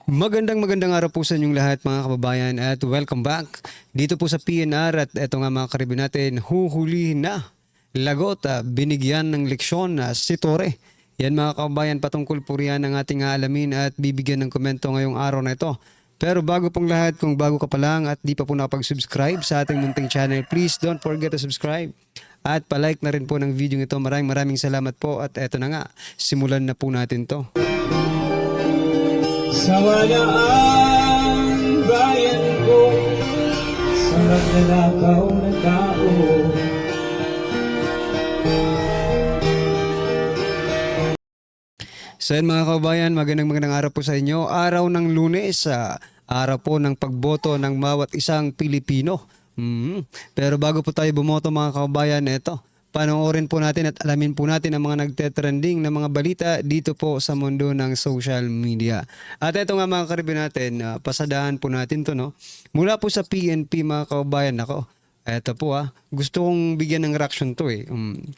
Magandang araw po sa inyong lahat mga kababayan at welcome back dito po sa PNR at eto nga mga karibin natin, huhulihin na lagot, binigyan ng leksyon si Tore. Yan mga kababayan, patungkol po riyan ang ating aalamin at bibigyan ng komento ngayong araw na ito. Pero bago pong lahat, kung bago ka pa lang at di pa po nakapag-subscribe sa ating munting channel, please don't forget to subscribe. At palike na rin po ng video ito. Maraming salamat po at eto na nga, simulan na po natin to. Sa walaang bayan ko, sa magnanakaw na tao. So yan mga kababayan, magandang araw po sa inyo. Araw ng Lunes, araw po ng pagboto ng bawat isang Pilipino. Pero bago po tayo bumoto mga kababayan, eto, panoorin po natin at alamin po natin ang mga nagte-trending na mga balita dito po sa mundo ng social media. At ito nga mga karibin natin, pasadahan po natin to, no? Mula po sa PNP mga kababayan, ako, eto po gusto kong bigyan ng reaction to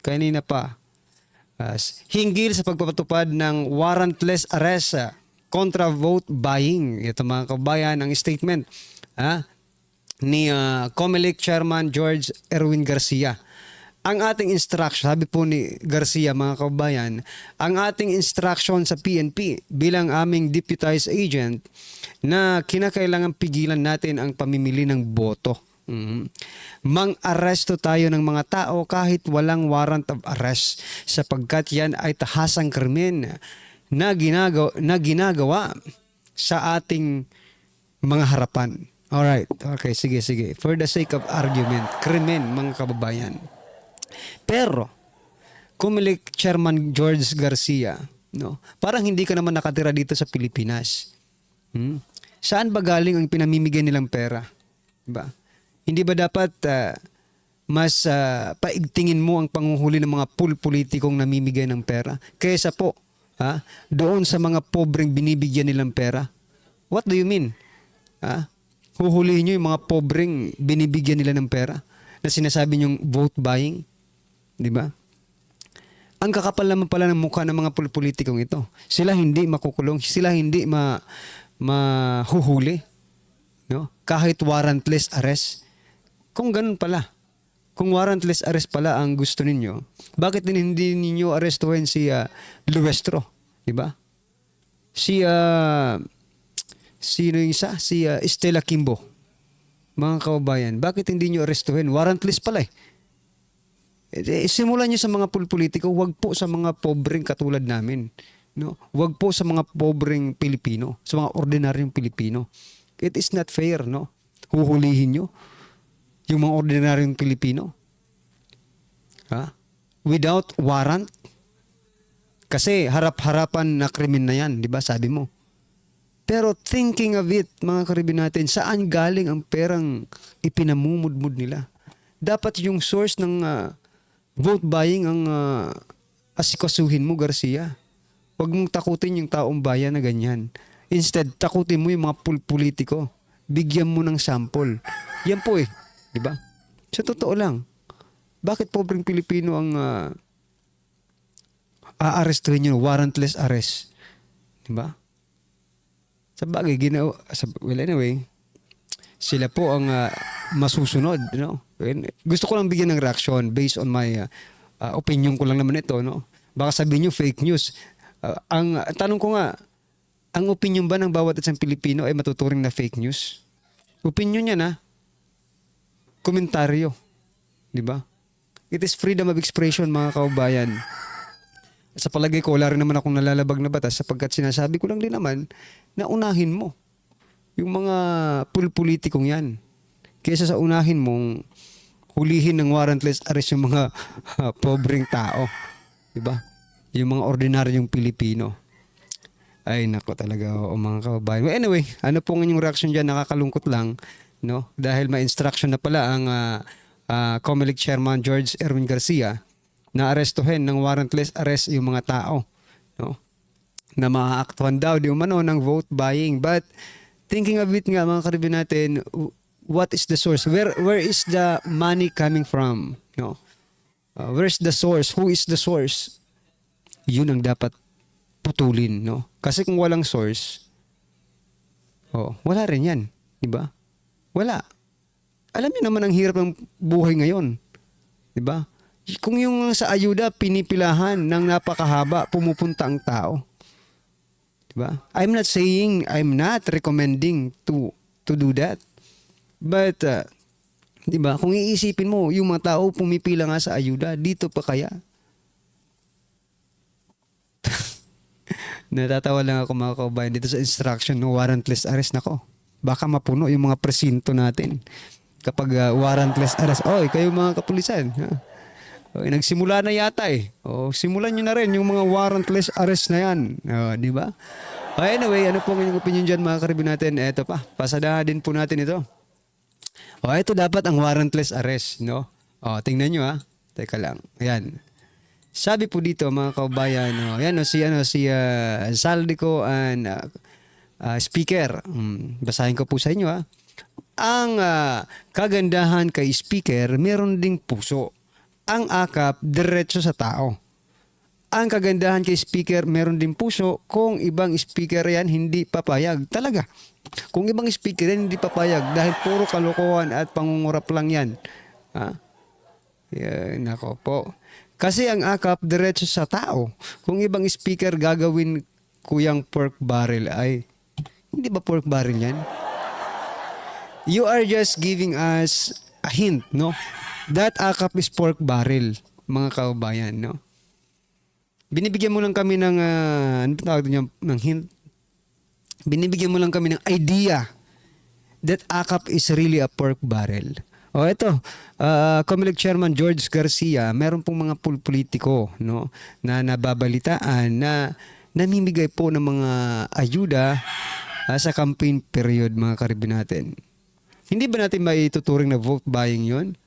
kanina pa. Hinggil sa pagpapatupad ng warrantless arrest kontra vote buying. Ito mga kababayan, ang statement ni COMELEC Chairman George Erwin Garcia. Ang ating instruction, sabi po ni Garcia mga kababayan, ang ating instruction sa PNP bilang aming deputized agent na kinakailangan pigilan natin ang pamimili ng boto. Mang-aresto tayo ng mga tao kahit walang warrant of arrest sapagkat yan ay tahasang krimen na ginagawa sa ating mga harapan. Alright, okay, sige. For the sake of argument, krimen mga kababayan. Pero, COMELEC Chairman George Garcia, no, parang hindi ka naman nakatira dito sa Pilipinas. Saan ba galing ang pinamimigay nilang pera? Diba? Hindi ba dapat mas paigtingin mo ang panguhuli ng mga politikong namimigay ng pera kaysa po doon sa mga pobreng binibigyan nilang pera? What do you mean? Huhulihin nyo yung mga pobreng binibigyan nila ng pera na sinasabi nyong vote buying? Di ba? Ang kakapal naman pala ng mukha ng mga politikong ito. Sila hindi makukulong, sila hindi mahuhuli, no? Kahit warrantless arrest. Kung ganun pala, kung warrantless arrest pala ang gusto ninyo, bakit hindi ninyo arestuhin si Luestro? Di ba? Sino yung isa? Si Estela Kimbo. Mga kababayan, bakit hindi nyo arestuhin? Warrantless pala eh. Simulan nyo sa mga politiko, wag po sa mga pobreng katulad namin. No? Wag po sa mga pobreng Pilipino, sa mga ordinaryong Pilipino. It is not fair, no? Huhulihin nyo yung mga ordinaryong Pilipino. Without warrant. Kasi harap-harapan na krimen na yan, di ba? Sabi mo. Pero thinking of it, mga karibin natin, saan galing ang perang ipinamumudmud nila? Dapat yung source ng vote buying ang asikasuhin mo, Garcia. Huwag mong takutin yung taong bayan na ganyan. Instead, takutin mo yung mga politiko. Bigyan mo ng sample. Yan po di ba? Sa totoo lang, bakit pobreng Pilipino ang aarestuhin nyo, warrantless arrest? Di ba? Sa bagay, well anyway, sila po ang masusunod, no? Gusto ko lang bigyan ng reaction based on my opinion ko lang naman ito, no? Baka sabihin nyo fake news. Ang tanong ko nga, ang opinion ba ng bawat isang Pilipino ay matuturing na fake news? Opinion niya komentaryo, di ba? It is freedom of expression mga kaubayan. Sa palagay ko, wala rin naman akong nalalabag na batas sapagkat sinasabi ko lang din naman na unahin mo yung mga politikong yan. Kaysa sa unahin mong hulihin ng warrantless arrest yung mga pobreng tao. Diba? Yung mga ordinaryong Pilipino. Ay, nako talaga mga kababayan. Well, anyway, ano pong inyong reaction dyan? Nakakalungkot lang. No? Dahil may instruction na pala ang COMELEC Chairman George Erwin Garcia na arestuhin ng warrantless arrest yung mga tao, no? Na maaaktuhan daw di umano ng vote buying. But thinking of it nga mga karibin natin, what is the source? Where is the money coming from? No? Where's the source? Who is the source? Yun ang dapat putulin, no? Kasi kung walang source, Oh, wala rin yan. Di ba? Wala. Alam niyo naman ang hirap ng buhay ngayon. Di ba? Kung yung sa ayuda, pinipilahan ng napakahaba, pumupunta ang tao. Di ba? I'm not recommending to do that. But, di ba, kung iisipin mo, yung mga tao pumipila nga sa ayuda, dito pa kaya? Natatawa lang ako mga kaubayan dito sa instruction no warrantless arrest. Nako, baka mapuno yung mga presinto natin kapag warrantless arrest. Oy, kayo mga kapulisan. Ha? Oy, nagsimula na yata eh. O, simulan nyo na rin yung mga warrantless arrest na yan. O, di ba? Anyway, ano po ang inyong opinion dyan mga karibin natin? Eto pa, pasadahan din po natin ito. O, ito dapat ang warrantless arrest, no? O, tingnan nyo ha. Teka lang. Ayan. Sabi po dito mga kaubayan, yan si Saldico and speaker. Basahin ko po sa inyo ha. Ang kagandahan kay speaker, meron ding puso. Ang akap, diretso sa tao. Ang kagandahan kay speaker, meron din puso. Kung ibang speaker yan, hindi papayag. Talaga. Kung ibang speaker yan, hindi papayag. Dahil puro kalokohan at pangungurap lang yan. Ha? Yan, nako po. Kasi ang akap, diretso sa tao. Kung ibang speaker gagawin kuyang pork barrel ay, hindi ba pork barrel yan? You are just giving us a hint, no? That akap is pork barrel, mga kaubayan, no? Binibigyan mo lang kami ng, ano tawag niya, ng hint? Binibigyan mo lang kami ng idea that akap is really a pork barrel. O ito, Comelec Chairman George Garcia, meron pong mga politiko no, na nababalitaan na namimigay po ng mga ayuda sa campaign period mga karibin natin. Hindi ba natin maituturing na vote buying yun?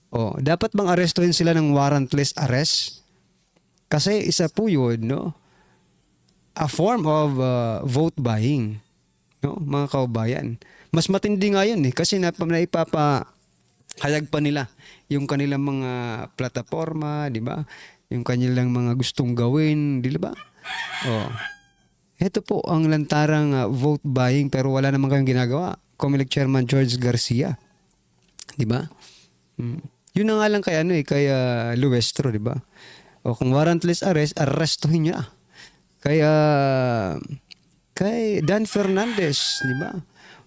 O, dapat bang arestuhin sila ng warrantless arrest? Kasi isa po yun, no? A form of vote buying, no, mga kaubayan. Mas matindi nga yun eh, kasi hayag pa nila yung kanilang mga plataforma, di ba? Yung kanilang mga gustong gawin, di ba? Oh. Ito po ang lantarang vote buying pero wala naman kayong ginagawa. Comelec Chairman George Garcia. Di ba? Yun na nga lang kay kay Luestro, di ba? O kung warrantless arrest, arrestuhin niyo na. Kay Dan Fernandez, di ba?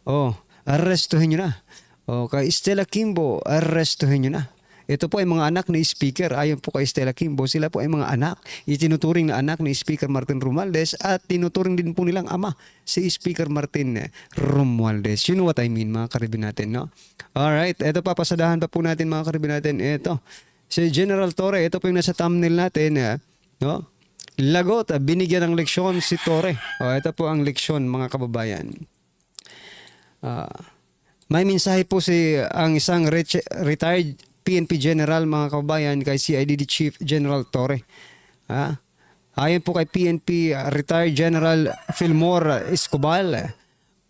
Oh, arrestuhin niyo na. O kay Stella Kimbo, arrestuhin nyo na. Ito po ay mga anak ni Speaker. Ayon po kay Stella Kimbo, sila po ay mga anak. Itinuturing na anak ni Speaker Martin Romualdez at tinuturing din po nilang ama si Speaker Martin Romualdez. You know what I mean mga karibin natin, no? Alright, ito pa, pasadahan pa po natin mga karibin natin. Ito, si General Torre, ito po yung nasa thumbnail natin, no? Lagot, binigyan ng leksyon si Torre. O, ito po ang leksyon mga kababayan. May mensahe po ang isang retired PNP General mga kababayan kay CIDD Chief General Torre. Ayon po kay PNP retired General Fillmore Escobar,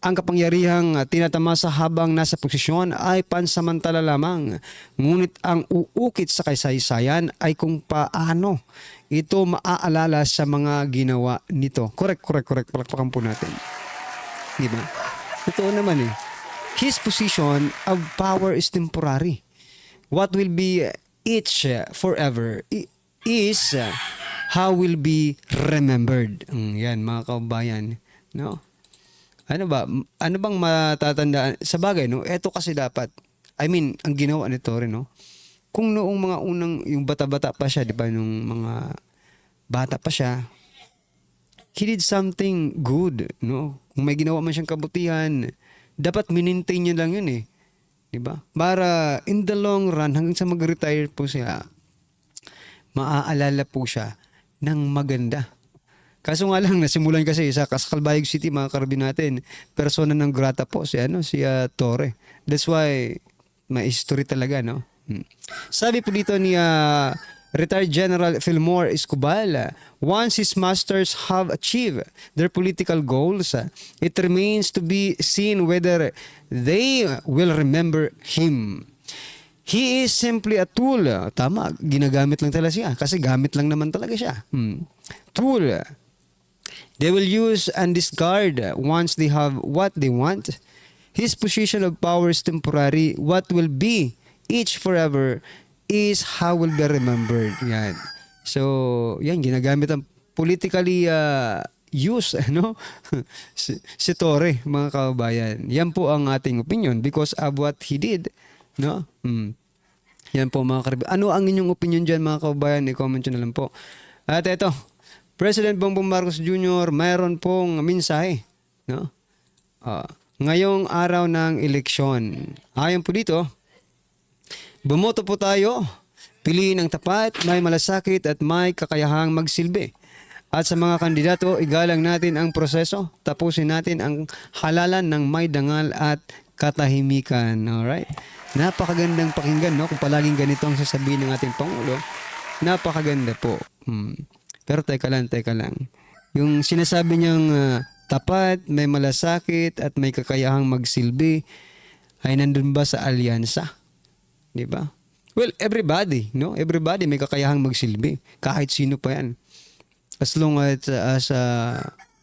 ang kapangyarihang tinatamasa habang nasa posisyon ay pansamantala lamang. Ngunit ang uukit sa kasaysayan ay kung paano ito maaalala sa mga ginawa nito. Correct. Palakpakan po natin. Diba? Totoo naman eh. His position of power is temporary. What will be each forever is how will be remembered. Yan mga kabayan, no? Ano bang matatandaan sa bagay, no? Ito kasi dapat, ang ginawa ni Torre, no? Kung noong mga unang yung bata-bata pa siya, di ba, nung mga bata pa siya, he did something good, no? Kung may ginawa man siyang kabutihan, dapat minintain niya lang yun eh. Diba? Para in the long run, hanggang sa mag-retire po siya, maaalala po siya ng maganda. Kaso nga lang, nasimulan kasi sa Calbayog City, mga karabin natin, persona ng grata po si Torre. That's why, may history talaga, no? Sabi po dito ni retired General Fillmore Escobar, once his masters have achieved their political goals, it remains to be seen whether they will remember him. He is simply a tool. Tama, ginagamit lang talaga siya kasi gamit lang naman talaga siya. Tool. They will use and discard once they have what they want. His position of power is temporary. What will be each forever is how will be remembered. Yan. So, yan, ginagamit ang politically use, ano? si Torre, mga kababayan. Yan po ang ating opinion because of what he did, no? Yan po mga kaibigan. Ano ang inyong opinion dyan mga kababayan? I-comment nyo na lang po. At eto, President Bongbong Marcos Jr. mayroon pong mensahe, no? Ngayong araw ng eleksyon. Ayon po dito, bumoto po tayo, piliin ang tapat, may malasakit at may kakayahang magsilbi. At sa mga kandidato, igalang natin ang proseso, tapusin natin ang halalan ng may dangal at katahimikan. Alright? Napakagandang pakinggan, no? Kung palaging ganito ang sasabihin ng ating Pangulo, napakaganda po. Pero teka lang. Yung sinasabi niyang tapat, may malasakit at may kakayahang magsilbi, ay nandun ba sa alyansa? Di ba? Well, everybody, no? Everybody may kakayahang magsilbi. Kahit sino pa yan. As long as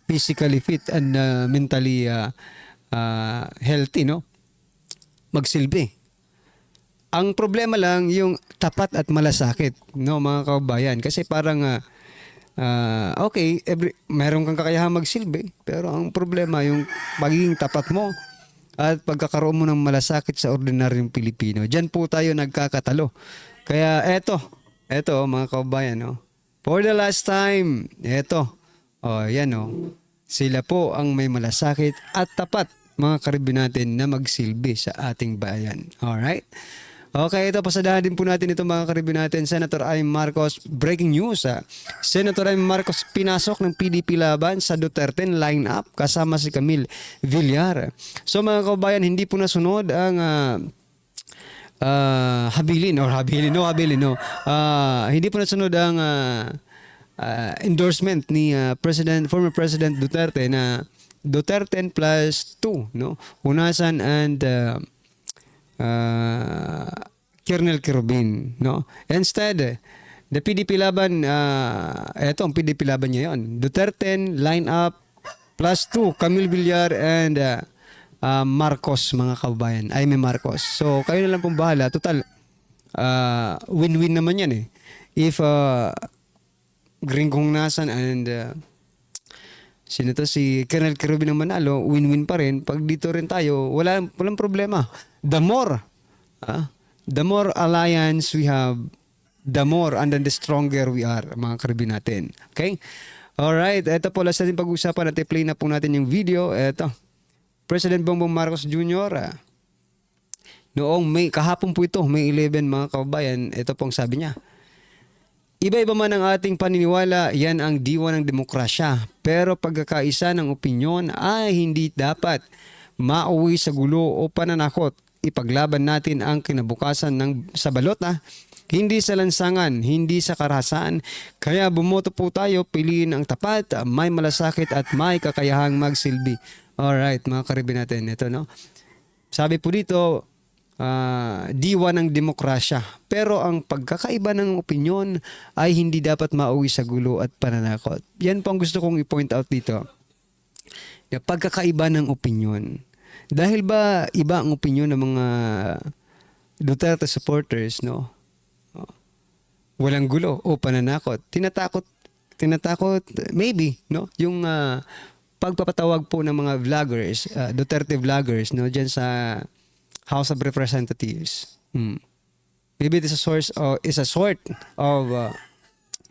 physically fit and mentally healthy, no? Magsilbi. Ang problema lang yung tapat at malasakit, no, mga kababayan. Kasi parang okay, meron kang kakayahang magsilbi, pero ang problema yung pagiging tapat mo at pagkakaroon mo ng malasakit sa ordinaryong Pilipino. Diyan po tayo nagkakatalo. Kaya eto mga kababayan, no. For the last time, eto. Yan sila po ang may malasakit at tapat mga karibin natin na magsilbi sa ating bayan. Alright? Okay, ito pasadahan din po natin ito mga karibin natin. Senator Amy Marcos, breaking news. Senator Amy Marcos pinasok ng PDP laban sa Duterte line-up kasama si Camille Villar. So mga kababayan, hindi po nasunod ang habilin. Hindi po nasunod ang endorsement ni former President Duterte na Duterte plus 2, no? Hunasan and Colonel Quirobin, no? Instead, the PDP laban, eto ang PDP laban niya yun. Duterte line up plus 2, Camille Villar and Marcos, mga kababayan. May Marcos. So, kayo na lang pong bahala. Total, win-win naman yan eh. If Gringong Nasan and sino to, si Colonel Quirobin ang manalo, win-win pa rin. Pag dito rin tayo, walang problema. The more alliance we have, the more and then the stronger we are, mga karibin natin. Okay? Alright, ito po, last natin pag-usapan natin, play na po natin yung video. Ito, President Bongbong Marcos Jr. Noong kahapon po ito, May 11, mga kababayan, ito pong sabi niya. Iba-iba man ang ating paniniwala, yan ang diwa ng demokrasya. Pero pagkakaisa ng opinyon ay hindi dapat mauwi sa gulo o pananakot. Ipaglaban natin ang kinabukasan sa balot, hindi sa lansangan, hindi sa karahasan. Kaya bumoto po tayo, piliin ang tapat, may malasakit at may kakayahang magsilbi. Alright, mga karibin natin, ito, no? Sabi po dito, diwa ng demokrasya. Pero ang pagkakaiba ng opinyon ay hindi dapat mauwi sa gulo at pananakot. Yan po ang gusto kong i-point out dito. Yung pagkakaiba ng opinyon. Dahil ba iba ang opinyon ng mga Duterte supporters, no? Walang gulo o pananakot. Tinatakot, maybe, no? Yung pagpapatawag po ng mga vloggers, Duterte vloggers, no? Diyan sa House of Representatives. Maybe it is a sort of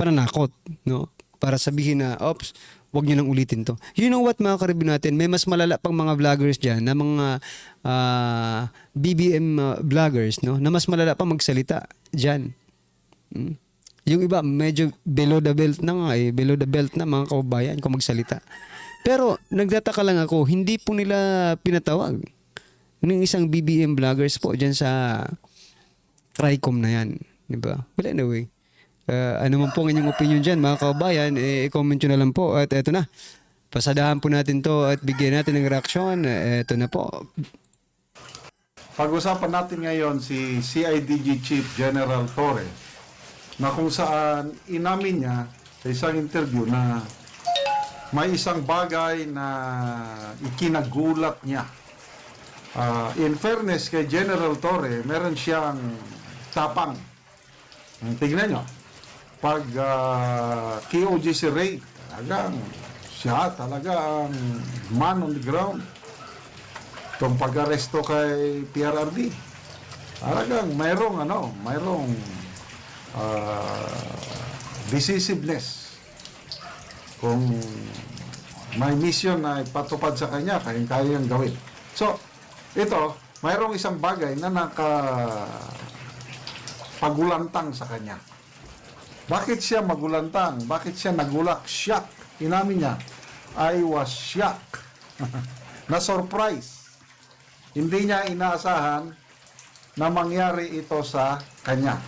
pananakot, no? Para sabihin na, oops, wag niyo nang ulitin to. You know what, mga karibin natin, may mas malala pang mga vloggers dyan, na mga BBM vloggers, no? Na mas malala pang magsalita dyan. Yung iba, medyo below the belt na nga below the belt na, mga kababayan, kung magsalita. Pero, nagtataka lang ako, hindi po nila pinatawag ng isang BBM vloggers po dyan sa TRICOM na yan. Diba? Well, anyway. Ano man po ang inyong opinion dyan, mga kababayan, i-comment nyo na lang po. At eto na. Pasadahan po natin to at bigyan natin ng reaksyon. Eto na po. Pag-usapan natin ngayon si CIDG Chief General Torre na kung saan inamin niya sa isang interview na may isang bagay na ikinagulat niya. In fairness kay General Torre, meron siyang tapang. Tingnan nyo, pag KOJC raid, siya talagang man on the ground. Itong pag-aresto kay PRRD, talagang mayroong decisiveness. Kung may mission na ipatupad sa kanya, kayang-kayang gawin. So, ito, mayroong isang bagay na pagulantang sa kanya. Bakit siya magulantang? Bakit siya nagulak? Shock. Inamin niya, I was shocked. Na-surprise. Hindi niya inaasahan na mangyari ito sa kanya.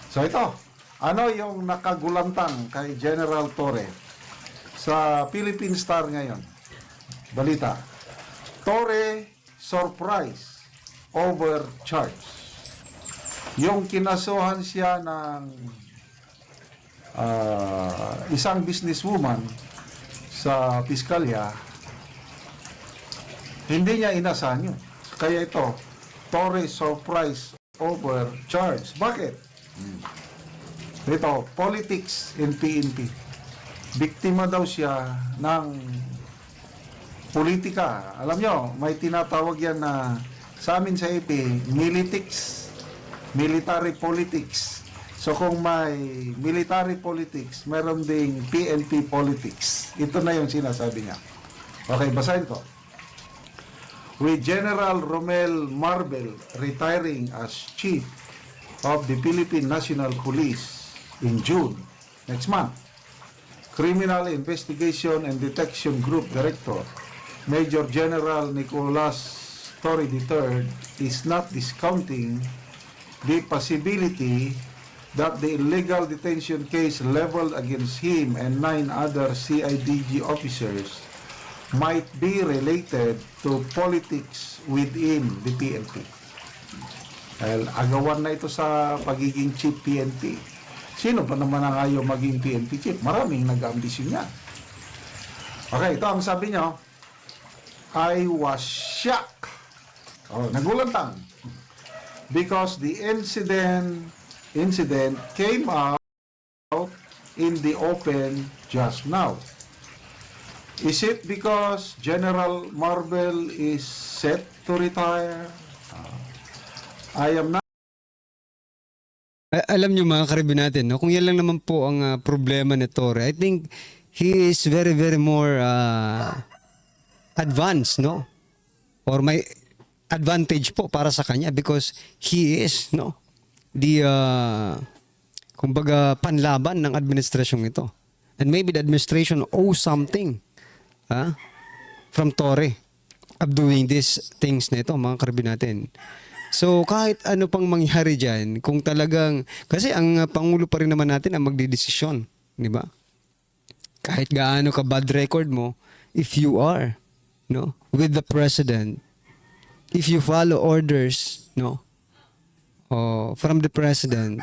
So ito, ano yung nakagulantang kay General Torre sa Philippine Star ngayon? Balita. Torre surprise overcharge. Yung kinasuhan siya ng isang businesswoman sa piskalya, hindi niya inasahan yun. Kaya ito, Torre surprise overcharge. Bakit? Ito, politics in PNP. Biktima daw siya ng politika. Alam nyo, may tinatawag yan na sa amin sa AP, militics, military politics. So kung may military politics, meron ding PNP politics. Ito na yung sinasabi niya. Okay, basahin ko. With General Romel Marbel retiring as Chief of the Philippine National Police in June next month, Criminal Investigation and Detection Group Director Major General Nicolas Torre III is not discounting the possibility that the illegal detention case leveled against him and 9 other CIDG officers might be related to politics within the PNP. Dahil agawan na ito sa pagiging chief PNP. Sino pa naman ang ayaw maging PNP chief? Maraming nag-ambisyon niya. Okay, ito ang sabi niyo. I was shocked. Nagulantang. Because the incident came out in the open just now. Is it because General Marbel is set to retire? I am not. Alam nyo mga karibin natin, no? Kung yan lang naman po ang problema ni Torre, I think he is very, very more advanced, no? Or may advantage po para sa kanya because he is, no? The, kumbaga, panlaban ng administrasyong ito. And maybe the administration owes something from Torre of doing these things na ito, mga karibin natin. So, kahit ano pang mangyari dyan, kung talagang, kasi ang Pangulo pa rin naman natin ang magdidesisyon, di ba? Kahit gaano ka bad record mo, if you are, no, with the President, if you follow orders, no, from the President,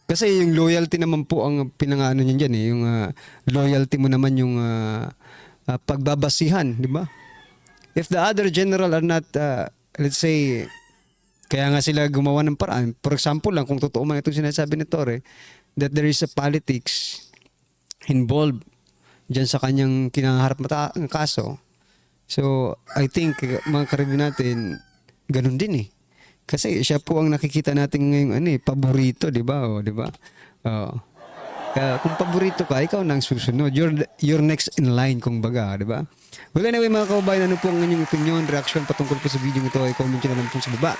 kasi yung loyalty naman po ang pinangano niyan dyan yung loyalty mo naman yung pagbabasihan, di ba? If the other general are not, let's say, kaya nga sila gumawa ng paraan. For example lang, kung totoo man itong sinasabi ni Torre, that there is a politics involved dyan sa kanyang kinaharap ng kaso. So, I think, mga karibin natin, ganun din eh. Kasi siya po ang nakikita natin ngayong paborito, di ba? Di ba? Kung paborito ka, ikaw nang susunod. You're next in line, kung baga, di ba? Well, anyway, mga kababayan, ano po ang inyong opinion, reaction patungkol po sa video ito, ay comment nyo na lang po sa baba.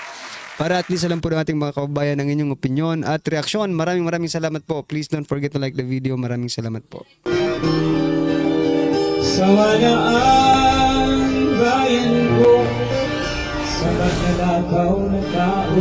Para at least alam po ng ating mga kababayan ang inyong opinion at reaksyon. Maraming salamat po. Please don't forget to like the video. Maraming salamat po. Sawa na ang bayan ko sa magnanakaw na tao.